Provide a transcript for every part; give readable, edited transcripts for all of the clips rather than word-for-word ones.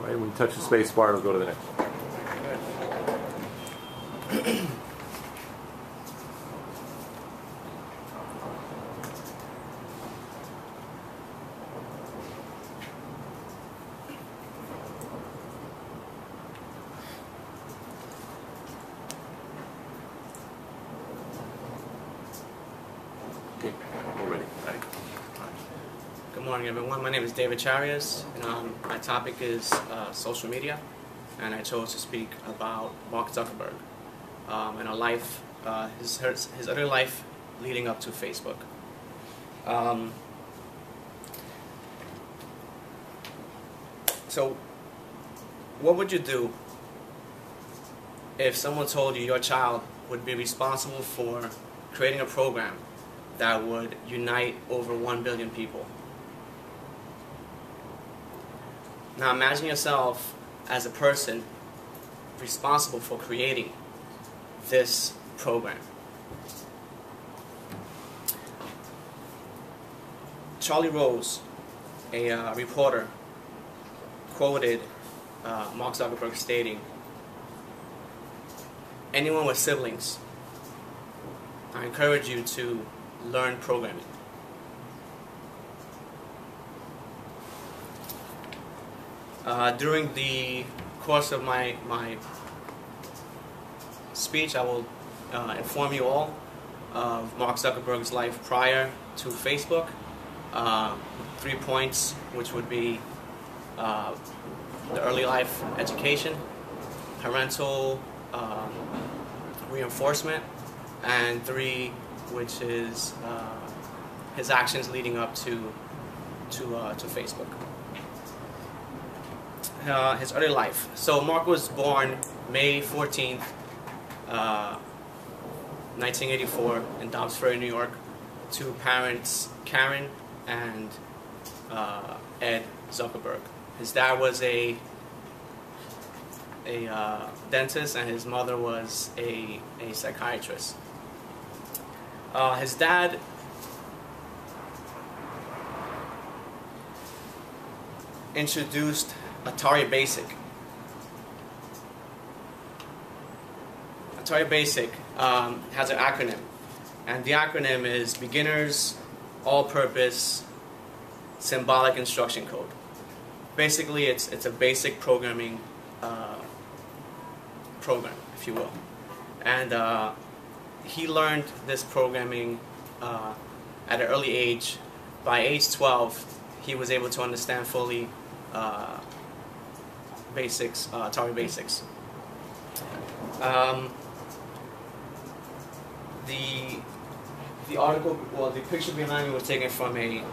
Right? When you touch the space bar, it'll go to the next one. Okay, we're ready. All right. Good morning, everyone. My name is P3.Finla.dcharriez, and my topic is social media, and I chose to speak about Mark Zuckerberg and a life, his other life leading up to Facebook. So, what would you do if someone told you your child would be responsible for creating a program that would unite over 1 billion people? Now imagine yourself as a person responsible for creating this program. Charlie Rose, a reporter, quoted Mark Zuckerberg stating, "Anyone with siblings, I encourage you to learn programming." During the course of my speech, I will inform you all of Mark Zuckerberg's life prior to Facebook. 3 points, which would be the early life education, parental reinforcement, and 3, which is his actions leading up to Facebook. His early life. So Mark was born May 14th, 1984 in Dobbs Ferry, New York, to parents Karen and Ed Zuckerberg. His dad was a dentist and his mother was a psychiatrist. His dad introduced Atari Basic. Atari Basic has an acronym, and the acronym is Beginners All-Purpose Symbolic Instruction Code. Basically, it's a basic programming program, if you will. And he learned this programming at an early age. By age 12, he was able to understand fully basics, Atari Basics. The article, well, the picture behind me was taken from a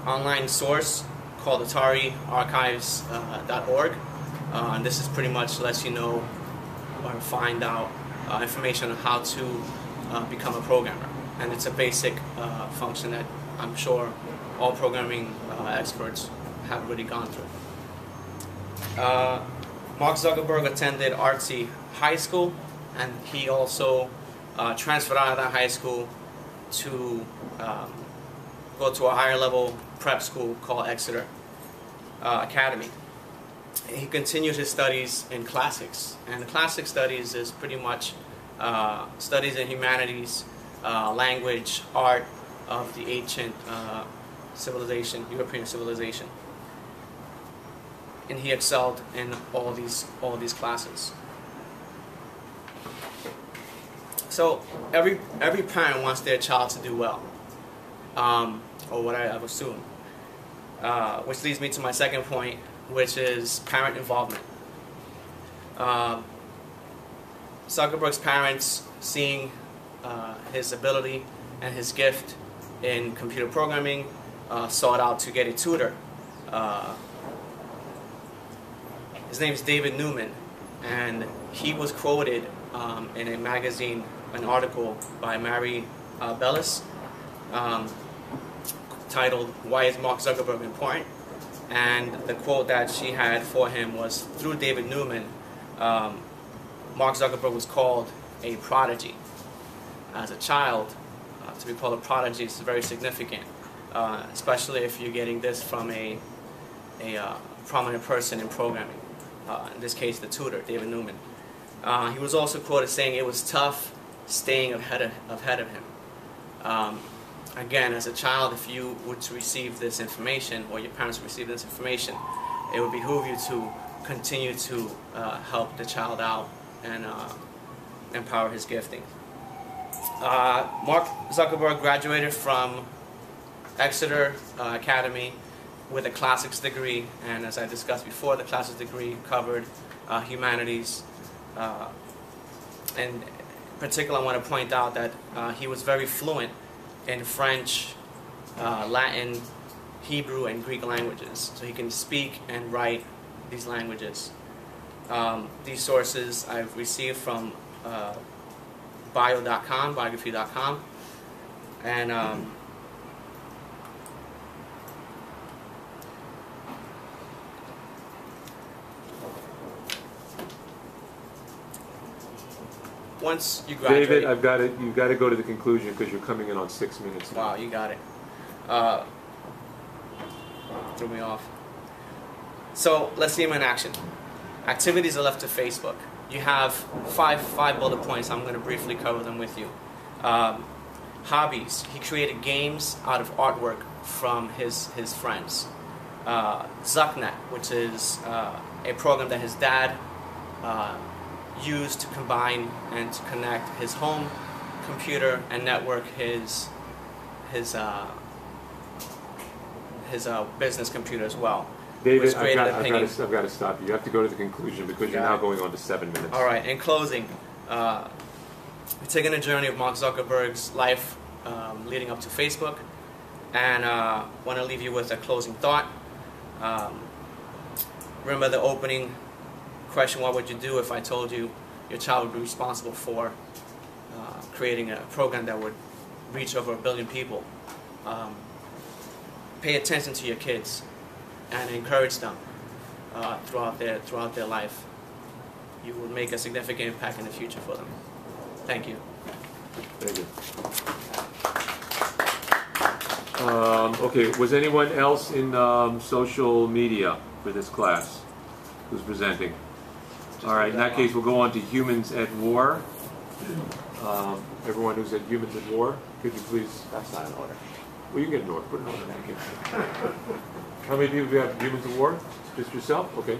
online source called AtariArchives.org, and this is pretty much lets you know or find out information on how to become a programmer, and it's a basic function that I'm sure all programming experts have already gone through. Mark Zuckerberg attended Artsy High School, and he also transferred out of that high school to go to a higher level prep school called Exeter Academy. He continued his studies in classics, and the classic studies is pretty much studies in humanities, language, art of the ancient civilization, European civilization. And he excelled in all these classes. So every parent wants their child to do well, or what I assume. Which leads me to my second point, which is parent involvement. Zuckerberg's parents, seeing his ability and his gift in computer programming, sought out to get a tutor. His name is David Newman, and he was quoted in a magazine, an article by Mary Bellis, titled "Why is Mark Zuckerberg Important?" And the quote that she had for him was, through David Newman, Mark Zuckerberg was called a prodigy. As a child, to be called a prodigy is very significant, especially if you're getting this from a prominent person in programming. In this case, the tutor, David Newman. He was also quoted saying it was tough staying ahead of him. Again, as a child, if you were to receive this information, or your parents receive this information, it would behoove you to continue to help the child out and empower his gifting. Mark Zuckerberg graduated from Exeter Academy with a classics degree, and as I discussed before, the classics degree covered humanities. And in particular, I want to point out that he was very fluent in French, Latin, Hebrew, and Greek languages. So he can speak and write these languages. These sources I've received from bio.com, biography.com, and once you graduate... David, you've got to go to the conclusion because you're coming in on 6 minutes now. Wow, you got it. Threw me off. So let's see him in action. Activities are left to Facebook. You have five bullet points. I'm going to briefly cover them with you. Hobbies. He created games out of artwork from his friends. Zucknet, which is a program that his dad used to combine and to connect his home computer and network his business computer as well. David, I've got to stop you. You have to go to the conclusion because you're now going on to 7 minutes. All right. In closing, we're taking a journey of Mark Zuckerberg's life leading up to Facebook, and want to leave you with a closing thought. Remember the opening question: what would you do if I told you your child would be responsible for creating a program that would reach over 1 billion people? Pay attention to your kids and encourage them throughout their life. You will make a significant impact in the future for them. Thank you. Thank you. Okay, was anyone else in social media for this class who's presenting? All right, in that case, we'll go on to Humans at War. Everyone who's at Humans at War, could you please... That's not in order. Well, you can get an order. Put an order. How many people do you have at Humans at War? Just yourself? Okay.